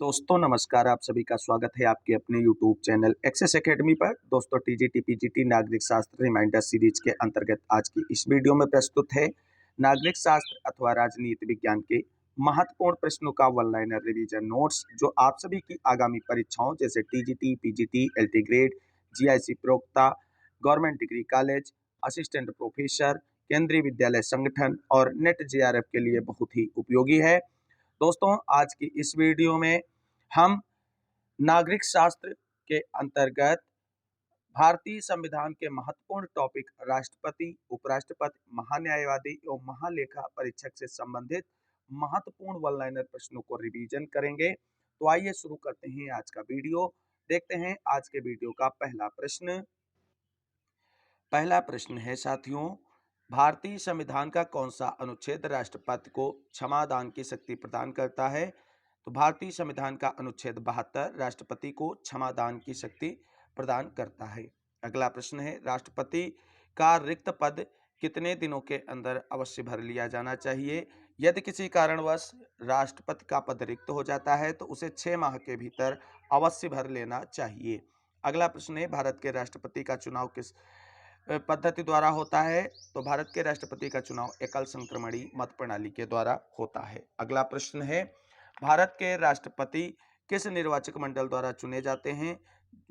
दोस्तों नमस्कार, आप सभी का स्वागत है आपके अपने यूट्यूब चैनल एक्सेस एकेडमी पर। दोस्तों टीजीटी पीजीटी नागरिक शास्त्र रिमाइंडर सीरीज के अंतर्गत आज की इस वीडियो में प्रस्तुत है नागरिक शास्त्र अथवा राजनीति विज्ञान के महत्वपूर्ण प्रश्नों का वन लाइनर रिवीजन नोट्स, जो आप सभी की आगामी परीक्षाओं जैसे TGT PGT LT grade, GIC प्रवक्ता, government degree college, assistant professor, Kendriya Vidyalaya संगठन और नेट जेआरएफ के लिए बहुत ही उपयोगी है। दोस्तों आज की इस वीडियो में हम नागरिक शास्त्र के अंतर्गत भारतीय संविधान के महत्वपूर्ण टॉपिक राष्ट्रपति, उपराष्ट्रपति, महान्यायवादी एवं महालेखा परीक्षक से संबंधित महत्वपूर्ण वन लाइनर प्रश्नों को रिवीजन करेंगे। तो आइए शुरू करते हैं आज का वीडियो। देखते हैं आज के वीडियो का पहला प्रश्न है साथियों, भारतीय संविधान का कौन सा अनुच्छेद राष्ट्रपति को क्षमादान की शक्ति प्रदान करता है? तो भारतीय संविधान का अनुच्छेद 72 राष्ट्रपति को क्षमादान की शक्ति प्रदान करता है। अगला प्रश्न है, राष्ट्रपति का रिक्त पद कितने दिनों के अंदर अवश्य भर लिया जाना चाहिए? यदि किसी कारणवश राष्ट्रपति का पद रिक्त हो जाता है तो उसे 6 माह के भीतर अवश्य भर लेना चाहिए। अगला प्रश्न है, भारत के राष्ट्रपति का चुनाव किस पद्धति द्वारा होता है? तो भारत के राष्ट्रपति का चुनाव एकल संक्रमणी मत प्रणाली के द्वारा होता है। अगला प्रश्न है, भारत के राष्ट्रपति किस निर्वाचक मंडल द्वारा चुने जाते हैं?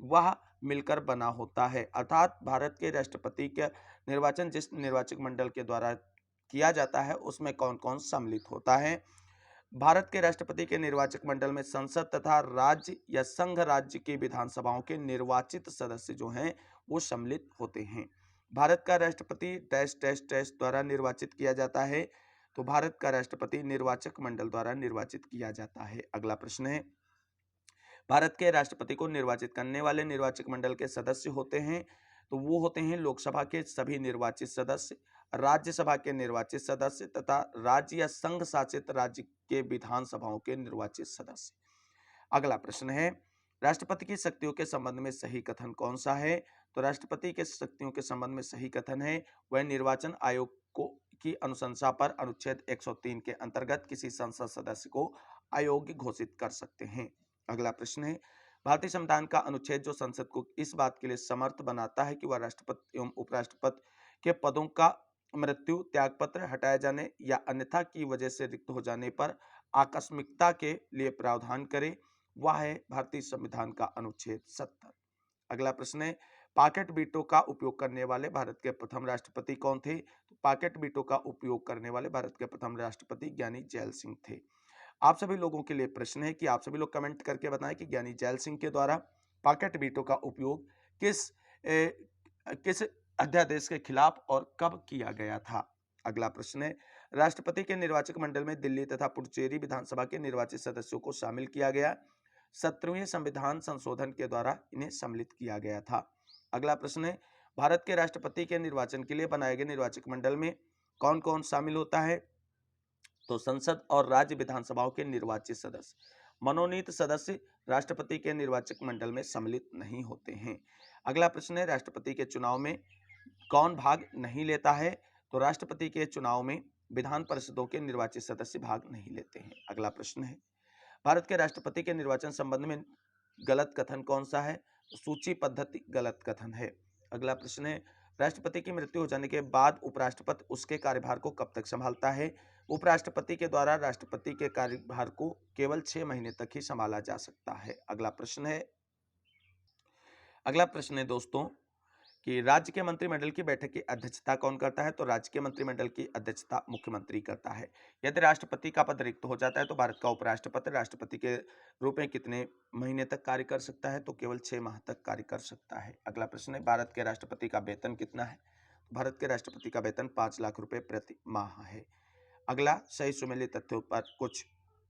वह मिलकर बना होता है, अर्थात भारत के राष्ट्रपति का निर्वाचन जिस निर्वाचक मंडल के द्वारा किया जाता है उसमें कौन कौन सम्मिलित होता है? भारत के राष्ट्रपति के निर्वाचक मंडल में संसद तथा राज्य या संघ राज्य की विधानसभाओं के निर्वाचित सदस्य जो हैं वो सम्मिलित होते हैं। भारत का राष्ट्रपति डैश डैश डैश द्वारा निर्वाचित किया जाता है, तो भारत का राष्ट्रपति निर्वाचक मंडल द्वारा निर्वाचित किया जाता है। अगला प्रश्न है, भारत के राष्ट्रपति को निर्वाचित करने वाले निर्वाचक मंडल के सदस्य होते हैं, तो वो होते हैं लोकसभा के सभी निर्वाचित सदस्य, राज्यसभा के निर्वाचित सदस्य तथा राज्य या संघ शासित राज्य के विधानसभाओं के निर्वाचित सदस्य। अगला प्रश्न है, राष्ट्रपति की शक्तियों के संबंध में सही कथन कौन सा है? तो राष्ट्रपति के शक्तियों के संबंध में सही कथन है वह निर्वाचन आयोग को की अनुशंसा पर अनुच्छेद 103 के अंतर्गत किसी संसद सदस्य को अयोग्य घोषित कर सकते हैं। अगला प्रश्न है, भारतीय संविधान का अनुच्छेद जो संसद को इस बात के लिए समर्थ बनाता है कि वह राष्ट्रपति एवं उपराष्ट्रपति के पदों का मृत्यु, त्यागपत्र, हटाए जाने या अन्यथा की वजह से रिक्त हो जाने पर आकस्मिकता के लिए प्रावधान करे, वह है भारतीय संविधान का अनुच्छेद 70। अगला प्रश्न है, पॉकेट वीटो का उपयोग करने वाले भारत के प्रथम राष्ट्रपति कौन थे? तो पॉकेट वीटो का उपयोग करने वाले भारत के प्रथम राष्ट्रपति ज्ञानी जैल सिंह थे। आप सभी लोगों के लिए प्रश्न है कि आप सभी लोग कमेंट करके बताएं कि ज्ञानी जैल सिंह के द्वारा पॉकेट वीटो का उपयोग किस अध्यादेश के खिलाफ और कब किया गया था। अगला प्रश्न है, राष्ट्रपति के निर्वाचक मंडल में दिल्ली तथा पुडुचेरी विधानसभा के निर्वाचित सदस्यों को शामिल किया गया। 17वें संविधान संशोधन के द्वारा इन्हें सम्मिलित किया गया था। अगला प्रश्न है, भारत के राष्ट्रपति के निर्वाचन के लिए बनाए गए निर्वाचक मंडल में कौन कौन शामिल होता है? तो संसद और राज्य विधानसभाओं के निर्वाचित सदस्य। मनोनीत सदस्य राष्ट्रपति के निर्वाचक मंडल में सम्मिलित नहीं होते हैं। अगला प्रश्न है, राष्ट्रपति के चुनाव में कौन भाग नहीं लेता है? तो राष्ट्रपति के चुनाव में विधान परिषदों के निर्वाचित सदस्य भाग नहीं लेते हैं। अगला प्रश्न है, भारत के राष्ट्रपति के निर्वाचन संबंध में गलत कथन कौन सा है? तो सूची पद्धति गलत कथन है। अगला प्रश्न है, राष्ट्रपति की मृत्यु हो जाने के बाद उपराष्ट्रपति उसके कार्यभार को कब तक संभालता है? उपराष्ट्रपति के द्वारा राष्ट्रपति के कार्यभार को केवल 6 महीने तक ही संभाला जा सकता है। अगला प्रश्न है दोस्तों कि राज्य के मंत्रिमंडल की बैठक की अध्यक्षता कौन करता है? तो राज्य के मंत्रिमंडल की अध्यक्षता मुख्यमंत्री करता है। यदि राष्ट्रपति का पद रिक्त हो जाता है तो भारत का उपराष्ट्रपति राष्ट्रपति के रूप में कितने महीने तक कार्य कर सकता है? तो केवल 6 माह तक कार्य कर सकता है। अगला प्रश्न है, भारत के राष्ट्रपति का वेतन कितना है? भारत के राष्ट्रपति का वेतन 5 लाख रुपए प्रति माह है। अगला सही सुमेलित तथ्यों पर कुछ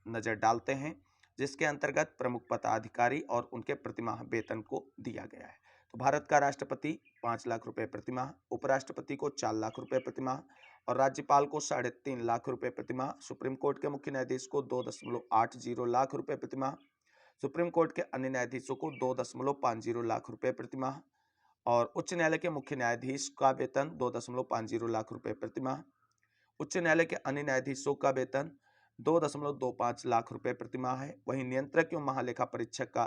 नजर डालते हैं, जिसके अंतर्गत प्रमुख पदाधिकारी और उनके प्रतिमाह वेतन को दिया गया है। तो भारत का राष्ट्रपति 5 लाख रुपए प्रतिमाह, उपराष्ट्रपति को 4 लाख रुपए प्रतिमाह और राज्यपाल को 3.5 लाख रुपए प्रतिमाह, सुप्रीम कोर्ट के मुख्य न्यायाधीश को 2.80 लाख रुपए प्रतिमाह, सुप्रीम कोर्ट के अन्य न्यायाधीशों को 2.50 लाख रुपए प्रतिमाह और उच्च न्यायालय के मुख्य न्यायाधीश का वेतन 2.50 लाख रुपए प्रतिमाह, उच्च न्यायालय के अन्य न्यायाधीशों का वेतन 2.25 लाख रुपए प्रति माह है। वहीं नियंत्रक एवं महालेखा परीक्षक का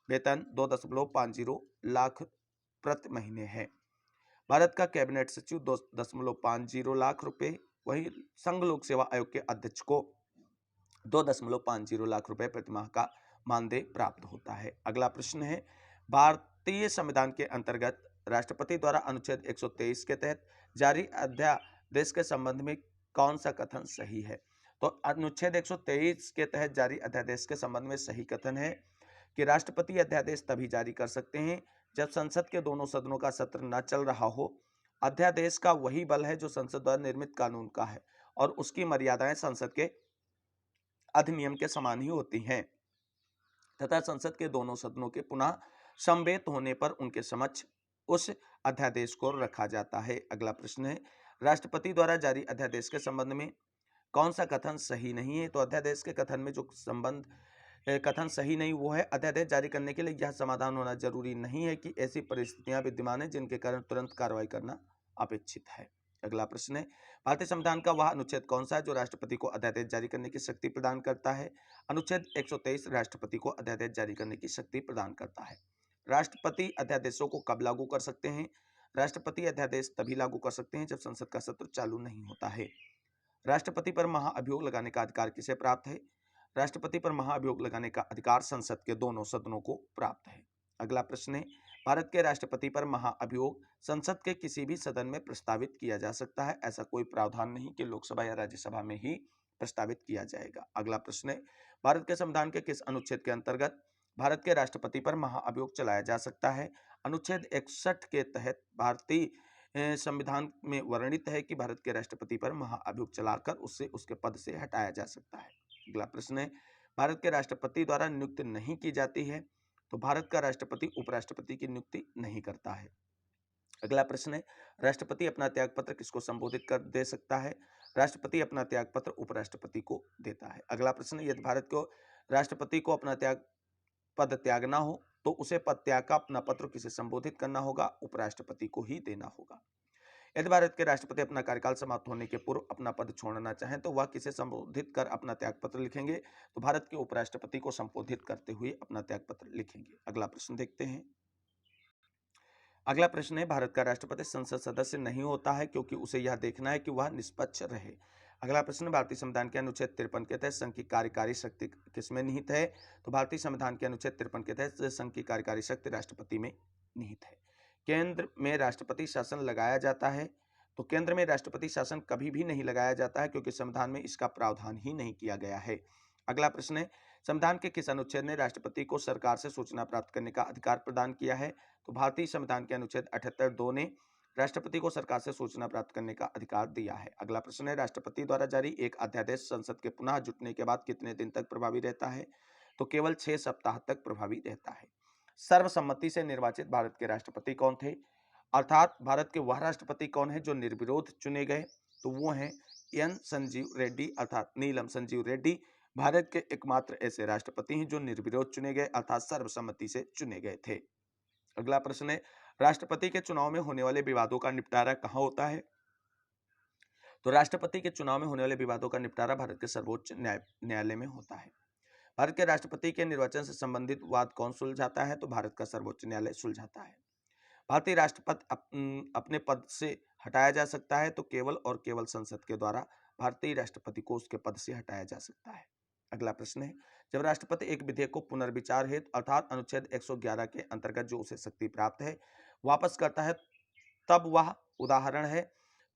वेतन 2.50 लाख प्रति महीने है। भारत का कैबिनेट सचिव 2.50 लाख रुपए, वहीं संघ लोक सेवा आयोग के अध्यक्ष को 2.50 लाख रुपए प्रति माह का मानदेय प्राप्त होता है। अगला प्रश्न है, भारतीय संविधान के अंतर्गत राष्ट्रपति द्वारा अनुच्छेद 123 के तहत जारी अध्यादेश के संबंध में कौन सा कथन सही है? तो अनुच्छेद 123 के तहत जारी अध्यादेश के संबंध में सही कथन है कि राष्ट्रपति अध्यादेश तभी जारी कर सकते हैं जब संसद के दोनों सदनों का सत्र न चल रहा हो। अध्यादेश का वही बल है जो संसद द्वारा निर्मित कानून का है और उसकी मर्यादाएं संसद के अधिनियम के समान ही होती हैं तथा संसद के दोनों सदनों के पुनः समवेत होने पर उनके समक्ष उस अध्यादेश को रखा जाता है। अगला प्रश्न है, राष्ट्रपति द्वारा जारी अध्यादेश के संबंध में कौन सा कथन सही नहीं है? तो अध्यादेश के कथन में जो कथन सही नहीं वो है, अध्यादेश जारी करने के लिए यह समाधान होना जरूरी नहीं है कि ऐसी परिस्थितियां विद्यमान है जिनके कारण तुरंत कार्रवाई करना अपेक्षित है। अगला प्रश्न है, भारतीय संविधान का वह अनुच्छेद कौन सा है जो राष्ट्रपति को अध्यादेश जारी करने की शक्ति प्रदान करता है? अनुच्छेद 123 राष्ट्रपति को अध्यादेश जारी करने की शक्ति प्रदान करता है। राष्ट्रपति अध्यादेशों को कब लागू कर सकते हैं? राष्ट्रपति अध्यादेश तभी लागू कर सकते हैं जब संसद का सत्र चालू नहीं होता है। राष्ट्रपति पर महाअभियोग लगाने का अधिकार किसे प्राप्त है? राष्ट्रपति पर महाअभियोग लगाने का अधिकार संसद के दोनों सदनों को प्राप्त है। अगला प्रश्न है, भारत के राष्ट्रपति पर महाअभियोग संसद के किसी भी सदन में प्रस्तावित किया जा सकता है। ऐसा कोई प्रावधान नहीं कि लोकसभा या राज्यसभा में ही प्रस्तावित किया जाएगा। अगला प्रश्न है, भारत के संविधान के किस अनुच्छेद के अंतर्गत भारत के राष्ट्रपति पर महाअभियोग चलाया जा सकता है? अनुच्छेद 61 के तहत भारतीय संविधान में वर्णित है कि भारत के राष्ट्रपति पर महाअभियोग चलाकर उससे उसके पद से हटाया जा सकता है। अगला प्रश्न है, भारत के राष्ट्रपति द्वारा नियुक्ति नहीं की जाती है तो भारत का राष्ट्रपति उपराष्ट्रपति की नियुक्ति नहीं करता है। अगला प्रश्न है, राष्ट्रपति अपना त्यागपत्र किसको संबोधित कर दे सकता है? राष्ट्रपति अपना त्यागपत्र उपराष्ट्रपति को देता है। अगला प्रश्न है, यदि भारत को राष्ट्रपति को अपना पद त्यागना हो तो उसे पद त्याग का अपना पत्र किसे संबोधित करना होगा? उपराष्ट्रपति को ही देना होगा। यदि भारत के राष्ट्रपति अपना कार्यकाल समाप्त होने के पूर्व अपना पद छोड़ना चाहें तो वह किसे संबोधित कर अपना त्यागपत्र लिखेंगे? तो भारत के उपराष्ट्रपति को संबोधित करते हुए अपना त्यागपत्र लिखेंगे। अगला प्रश्न देखते हैं। अगला प्रश्न है, भारत का राष्ट्रपति संसद सदस्य नहीं होता है क्योंकि उसे यह देखना है कि वह निष्पक्ष रहे। अगला प्रश्न, भारतीय संविधान के अनुच्छेद 53 के तहत संघ की कार्यकारी शक्ति किसमें निहित है? तो भारतीय संविधान के अनुच्छेद 53 के तहत संघ की कार्यकारी शक्ति राष्ट्रपति में निहित है। केंद्र में राष्ट्रपति शासन लगाया जाता है तो केंद्र में राष्ट्रपति शासन कभी भी नहीं लगाया जाता है क्योंकि संविधान में इसका प्रावधान ही नहीं किया गया है। अगला प्रश्न है, संविधान के किस अनुच्छेद ने राष्ट्रपति को सरकार से सूचना प्राप्त करने का अधिकार प्रदान किया है? तो भारतीय संविधान के अनुच्छेद 78(2) ने राष्ट्रपति को सरकार से सूचना प्राप्त करने का अधिकार दिया है। अगला प्रश्न है, राष्ट्रपति द्वारा जारी एक अध्यादेश संसद के पुनः जुटने के बाद कितने दिन तक प्रभावी रहता है? तो केवल 6 सप्ताह तक प्रभावी रहता है। सर्वसम्मति से निर्वाचित भारत के राष्ट्रपति कौन थे? अर्थात भारत के वह राष्ट्रपति कौन है जो निर्विरोध चुने गए? तो वो हैं एन संजीव रेड्डी अर्थात नीलम संजीव रेड्डी। भारत के एकमात्र ऐसे राष्ट्रपति हैं जो निर्विरोध चुने गए अर्थात सर्वसम्मति से चुने गए थे। अगला प्रश्न है, राष्ट्रपति के चुनाव में होने वाले विवादों का निपटारा कहाँ होता है? तो राष्ट्रपति के चुनाव में होने वाले विवादों का निपटारा भारत के सर्वोच्च न्यायालय में होता है। भारत के राष्ट्रपति के निर्वाचन से संबंधित वाद कौन सुलझाता है? तो भारत का सर्वोच्च न्यायालय सुलझाता है। भारतीय राष्ट्रपति अपने पद से हटाया जा सकता है तो केवल और केवल संसद के द्वारा भारतीय राष्ट्रपति को उसके पद से हटाया जा सकता है। अगला प्रश्न है, जब राष्ट्रपति एक विधेयक को पुनर्विचार हेतु अर्थात अनुच्छेद 111 के अंतर्गत जो उसे शक्ति प्राप्त है वापस करता है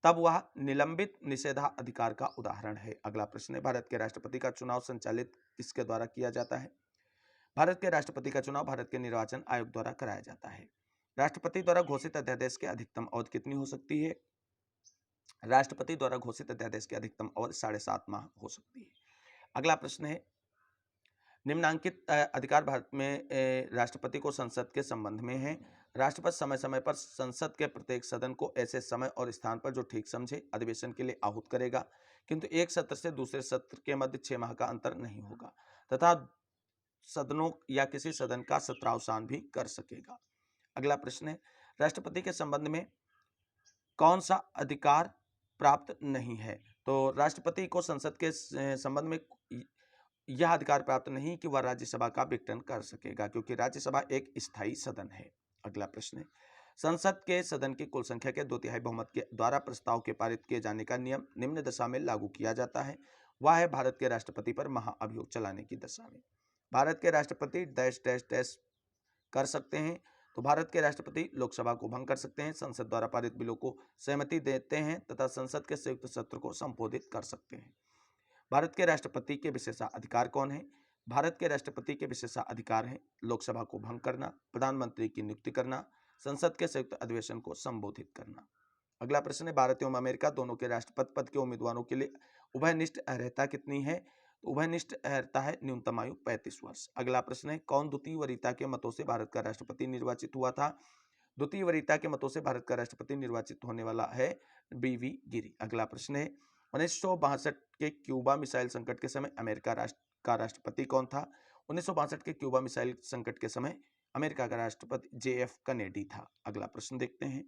तब वह निलंबित निषेधाधिकार का उदाहरण है। अगला प्रश्न है, भारत के राष्ट्रपति का चुनाव संचालित किसके द्वारा किया जाता है? भारत के राष्ट्रपति का चुनाव भारत के निर्वाचन आयोग द्वारा कराया जाता है। राष्ट्रपति द्वारा घोषित अध्यादेश की अधिकतम अवधि कितनी हो सकती है? राष्ट्रपति द्वारा घोषित अध्यादेश की अधिकतम अवधि 7.5 माह हो सकती है। अगला प्रश्न है, निम्नांकित अधिकार भारत में राष्ट्रपति को संसद के संबंध में है। राष्ट्रपति समय समय पर संसद के प्रत्येक सदन को ऐसे समय और स्थान पर जो ठीक समझे अधिवेशन के लिए आहूत करेगा, किंतु एक सत्र से दूसरे सत्र के मध्य 6 माह का अंतर नहीं होगा तथा सदनों या किसी सदन का सत्रावसान भी कर सकेगा। अगला प्रश्न है, राष्ट्रपति के संबंध में कौन सा अधिकार प्राप्त नहीं है? तो राष्ट्रपति को संसद के संबंध में यह अधिकार प्राप्त नहीं कि वह राज्यसभा का विघटन कर सकेगा, क्योंकि राज्यसभा एक स्थायी सदन है। अगला प्रश्न है, संसद के सदन की कुल संख्या के 2/3 बहुमत के द्वारा प्रस्ताव के पारित किए जाने का नियम निम्न दशा में लागू किया जाता है। वह है भारत के राष्ट्रपति पर महाअभियोग चलाने की दशा में। भारत के राष्ट्रपति डैश डैश डैश कर सकते हैं। तो भारत के राष्ट्रपति लोकसभा को भंग कर सकते हैं, संसद द्वारा पारित बिलों को सहमति देते हैं तथा संसद के संयुक्त सत्र को संबोधित कर सकते हैं। भारत के राष्ट्रपति के विशेषाधिकार कौन है? भारत के राष्ट्रपति के विशेषाधिकार हैं लोकसभा को भंग करना, प्रधानमंत्री की नियुक्ति करना, संसद के संयुक्त अधिवेशन को संबोधित करना। अगला प्रश्न है, भारत एवं अमेरिका दोनों के राष्ट्रपति पद के उम्मीदवारों के लिए उभयनिष्ठ अर्हता कितनी है? तो उभयनिष्ठ अर्हता है न्यूनतम आयु 35 वर्ष। अगला प्रश्न है, कौन द्वितीय वरीयता के मतों से भारत का राष्ट्रपति निर्वाचित हुआ था? द्वितीय वरीयता के मतों से भारत का राष्ट्रपति निर्वाचित होने वाला है BV गिरी। अगला प्रश्न है, 1962 के क्यूबा मिसाइल संकट के समय अमेरिका का राष्ट्रपति कौन था? 1962 के क्यूबा मिसाइल संकट के समय अमेरिका का राष्ट्रपति JF कनेडी था। अगला प्रश्न देखते हैं।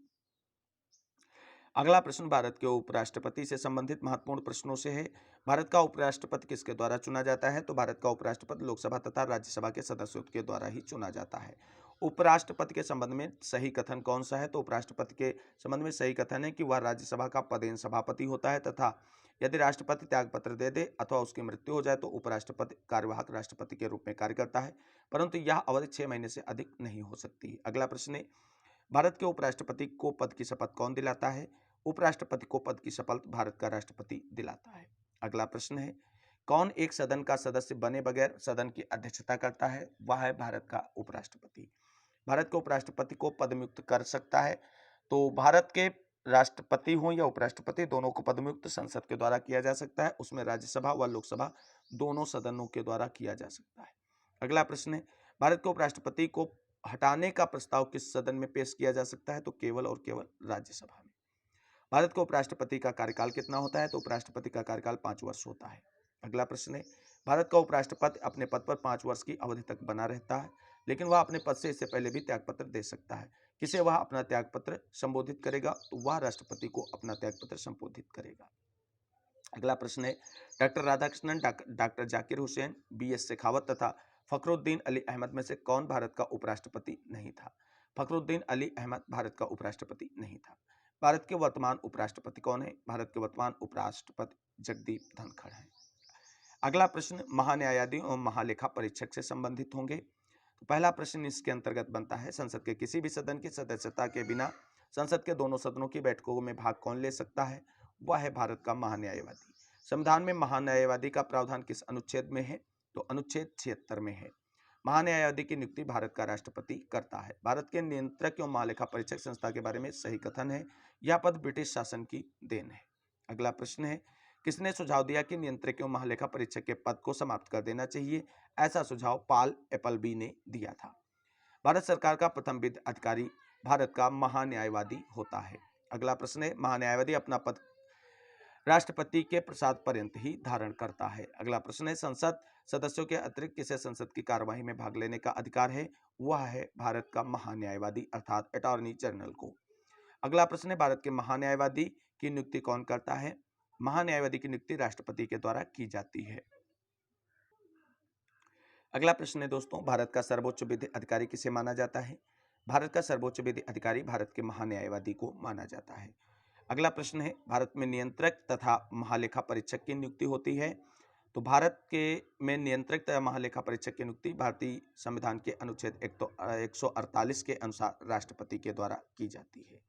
अगला प्रश्न भारत के उपराष्ट्रपति से संबंधित महत्वपूर्ण प्रश्नों से है। भारत का उपराष्ट्रपति किसके द्वारा चुना जाता है? तो भारत का उपराष्ट्रपति लोकसभा तथा राज्यसभा के सदस्यों के द्वारा ही चुना जाता है। उपराष्ट्रपति के संबंध में सही कथन कौन सा है? तो उपराष्ट्रपति के संबंध में सही कथन है कि वह राज्यसभा का पदेन सभापति होता है तथा यदि राष्ट्रपति त्यागपत्र दे दे अथवा उसकी मृत्यु हो जाए तो उपराष्ट्रपति कार्यवाहक राष्ट्रपति के रूप में कार्य करता है, परंतु यह अवधि 6 महीने से अधिक नहीं हो सकती। अगला प्रश्न है, भारत के उपराष्ट्रपति को पद की शपथ कौन दिलाता है? उपराष्ट्रपति को पद की शपथ भारत का राष्ट्रपति दिलाता है। अगला प्रश्न है, कौन एक सदन का सदस्य बने बगैर सदन की अध्यक्षता करता है? वह है भारत का उपराष्ट्रपति। भारत के उपराष्ट्रपति को पदमुक्त कर सकता है। तो भारत के राष्ट्रपति हो या उपराष्ट्रपति, दोनों को पदमुक्त संसद के द्वारा किया जा सकता है। उसमें राज्यसभा व लोकसभा दोनों सदनों के द्वारा किया जा सकता है। अगला प्रश्न है, भारत के उपराष्ट्रपति को हटाने का प्रस्ताव किस सदन में पेश किया जा सकता है? तो केवल और केवल राज्यसभा में। भारत के उपराष्ट्रपति का कार्यकाल कितना होता है? तो उपराष्ट्रपति का कार्यकाल 5 वर्ष होता है। अगला प्रश्न है, भारत का उपराष्ट्रपति अपने पद पर 5 वर्ष की अवधि तक बना रहता है, लेकिन वह अपने पद से इससे पहले भी त्यागपत्र दे सकता है। किसे वह अपना त्यागपत्र संबोधित करेगा? तो वह राष्ट्रपति को अपना त्यागपत्र संबोधित करेगा। अगला प्रश्न है, doctor Radhakrishnan, doctor Zakir Hussain, BS Shekhawat तथा फखरुद्दीन अली अहमद में से कौन भारत का उपराष्ट्रपति नहीं था? फखरुद्दीन अली अहमद भारत का उपराष्ट्रपति नहीं था। भारत के वर्तमान उपराष्ट्रपति कौन है? भारत के वर्तमान उपराष्ट्रपति जगदीप धनखड़ हैं। अगला प्रश्न महान्यायाधीश और महालेखा परीक्षक से संबंधित होंगे। तो पहला प्रश्न इसके अंतर्गत बनता है, संसद के किसी भी सदन की सदस्यता के बिना संसद के दोनों सदनों की बैठकों में भाग कौन ले सकता है? वह है भारत का महान्यायवादी। संविधान में महान्यायवादी का प्रावधान किस अनुच्छेद में है? तो अनुच्छेद 76 में है। महान्यायवादी की नियुक्ति भारत का राष्ट्रपति करता है। भारत के नियंत्रक एवं महालेखा परीक्षक संस्था के बारे में सही कथन है, यह पद ब्रिटिश शासन की देन है। अगला प्रश्न है, किसने सुझाव दिया कि नियंत्रक एवं महालेखा परीक्षक के पद को समाप्त कर देना चाहिए? ऐसा सुझाव पॉल एपलबी ने दिया था। भारत सरकार का प्रथम विधि अधिकारी भारत का महान्यायवादी होता है। अगला प्रश्न है, महान्यायवादी अपना पद राष्ट्रपति के प्रसाद पर्यंत ही धारण करता है। अगला प्रश्न है, संसद सदस्यों के अतिरिक्त किसे संसद की कार्यवाही में भाग लेने का अधिकार है? वह है भारत का महान्यायवादी अर्थात अटॉर्नी जनरल को। अगला प्रश्न है, भारत के महान्यायवादी की नियुक्ति कौन करता है? महान्यायवादी की नियुक्ति राष्ट्रपति के द्वारा की जाती है। अगला प्रश्न है दोस्तों, भारत का सर्वोच्च विधि अधिकारी किसे माना जाता है? भारत का सर्वोच्च विधि अधिकारी भारत के महान्यायवादी को माना जाता है। अगला प्रश्न है, भारत में नियंत्रक तथा महालेखा परीक्षक की नियुक्ति होती है। तो भारत के में नियंत्रक तथा महालेखा परीक्षक की नियुक्ति भारतीय संविधान के अनुच्छेद 148 के अनुसार राष्ट्रपति के द्वारा की जाती है।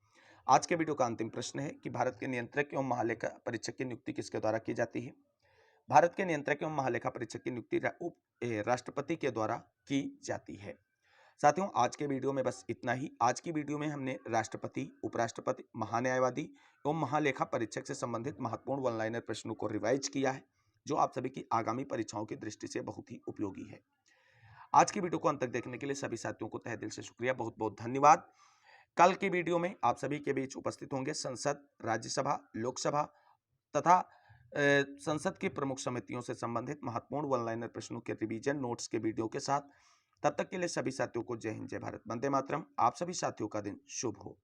आज के वीडियो का अंतिम प्रश्न है कि भारत के नियंत्रक एवं महालेखा परीक्षक की नियुक्ति किसके द्वारा की जाती है? भारत के नियंत्रक एवं महालेखा परीक्षक की नियुक्ति राष्ट्रपति के द्वारा की जाती है। साथियों, आज के वीडियो में बस इतना ही। आज की वीडियो में हमने राष्ट्रपति, उपराष्ट्रपति, महान्यायवादी एवं महालेखा परीक्षक से संबंधित महत्वपूर्ण वन लाइनर प्रश्नों को रिवाइज किया है, जो आप सभी की आगामी परीक्षाओं की दृष्टि से बहुत ही उपयोगी है। आज की वीडियो को अंत तक देखने के लिए सभी साथियों को तहे दिल से शुक्रिया, बहुत बहुत धन्यवाद। कल की वीडियो में आप सभी के बीच उपस्थित होंगे संसद, राज्यसभा, लोकसभा तथा संसद की प्रमुख समितियों से संबंधित महत्वपूर्ण वन लाइनर प्रश्नों के रिवीजन नोट्स के वीडियो के साथ। तब तक के लिए सभी साथियों को जय हिंद, जय भारत, वंदे मातरम। आप सभी साथियों का दिन शुभ हो।